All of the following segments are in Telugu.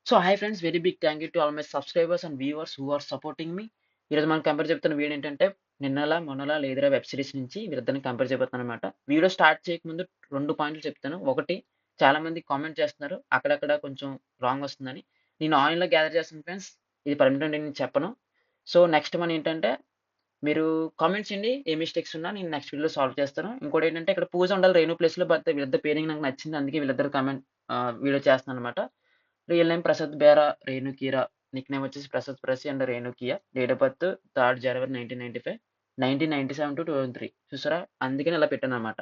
So hi friends, very big thank you to all my subscribers and viewers who are supporting me. ఈరోజు మనం కంపేర్ చెప్తున్న వీడియో ఏంటంటే, నిన్నలా మొన్నలా లేదురా వెబ్ సిరీస్ నుంచి వీళ్ళిద్దరిని కంపేర్ చేయబోతున్నాను అనమాట. వీడియో స్టార్ట్ చేయకముందు 2 పాయింట్లు చెప్తాను. ఒకటి, చాలా మంది కామెంట్ చేస్తున్నారు అక్కడక్కడ కొంచెం రాంగ్ వస్తుందని. నేను ఆన్‌లైన్‌లో గ్యాదర్ చేస్తాను ఫ్రెండ్స్. ఇది పర్మనెంట్ అని నేను చెప్పను. సో నెక్స్ట్ వన్ ఏంటంటే, మీరు కామెంట్ చేయండి. ఏ మిస్టేక్స్ ఉన్నా నేను నెక్స్ట్ వీడియోలో సాల్వ్ చేస్తాను. ఇంకోటేంటంటే, ఇక్కడ పూజ ఉండాలి రేణు ప్లేస్‌లో, బట్ వీళ్ళిద్దరి పేరింగ్ నాకు నచ్చింది. అందుకే వీళ్ళిద్దరు వీడియో చేస్తున్నాననమాట. Real name Prasad Bera Renukira. Nick name వచ్చేసి Prasad Prasi and Renukiya. Date of birth 3 జనవరి 1995. 1997-2003 చూసారా? అందుకని ఇలా పెట్టాననమాట.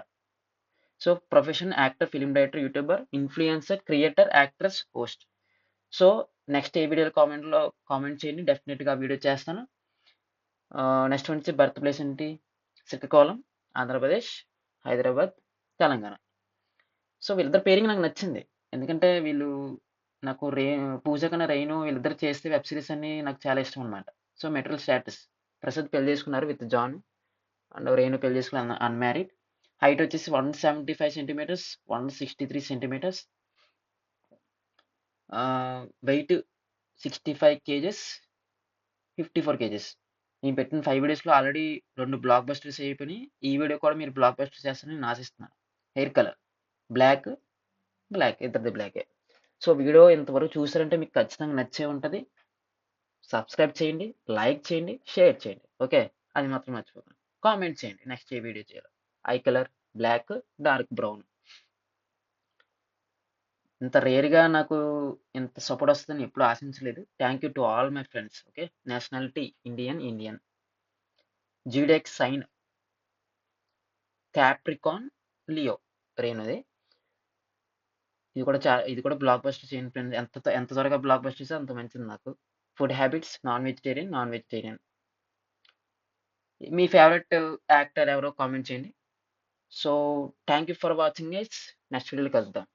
So profession actor, film director, youtuber, influencer, creator, actress, host. So next ఏ వీడియోలో కామెంట్‌లో కామెంట్ చేయండి. డెఫినిట్‌గా ఆ వీడియో చేస్తాను. నెక్స్ట్ వచ్చి బర్త్ ప్లేస్ ఏంటి? శ్రీకాకుళం, ఆంధ్రప్రదేశ్, హైదరాబాద్, తెలంగాణ. సో వీళ్ళిద్దరి పేరింగ్ నాకు నచ్చింది. ఎందుకంటే వీళ్ళు నాకు పూజ కన్నా రేణు వీళ్ళిద్దరు చేస్తే వెబ్ సీరీస్ అన్నీ నాకు చాలా ఇష్టం అనమాట. సో మెటీరియల్ స్టేటస్ ప్రసాద్ పెళ్లి చేసుకున్నారు విత్ జాన్ అండ్ రేణు పెళ్లి చేసుకుని అన్‌మ్యారీడ్. హైట్ వచ్చేసి 175 centimetres, 163 centimetres. Weight 65 kgs, 54 kgs. నేను పెట్టిన 5 వీడియోస్‌లో ఆల్రెడీ 2 బ్లాక్ బస్టర్స్ అయిపోయినాయి. ఈ వీడియో కూడా మీరు బ్లాక్ బస్టర్ చేస్తారని నేను ఆశిస్తున్నాను. హెయిర్ కలర్ బ్లాక్, బ్లాక్ ఇద్దరిది బ్లాకే. సో వీడియో ఇంతవరకు చూసారంటే మీకు ఖచ్చితంగా నచ్చే ఉంటది. సబ్స్క్రైబ్ చేయండి, లైక్ చేయండి, షేర్ చేయండి. ఓకే. అది మాత్రం మర్చిపోకండి. కామెంట్ చేయండి నెక్స్ట్ ఏ వీడియో చేయాలో. Eye colour black, dark brown. ఇంత రేర్‌గా నాకు ఇంత సపోర్ట్ వస్తదని ఎప్పుడు ఆశించలేదు. Thank you to all my friends. Okay. Nationality Indian. Zodiac sign Capricorn Leo రేణుది. ఇది కూడా బ్లాక్ బస్టర్ చేయండి ఫ్రెండ్స్. ఎంత త్వరగా బ్లాక్ బస్టర్ చేస్తే అంత మంచిది నాకు. Food habits non vegetarian. మీ ఫేవరెట్ యాక్టర్ ఎవరో కామెంట్ చేయండి. So thank you for watching guys. Next వీడియోలో కలుద్దాం.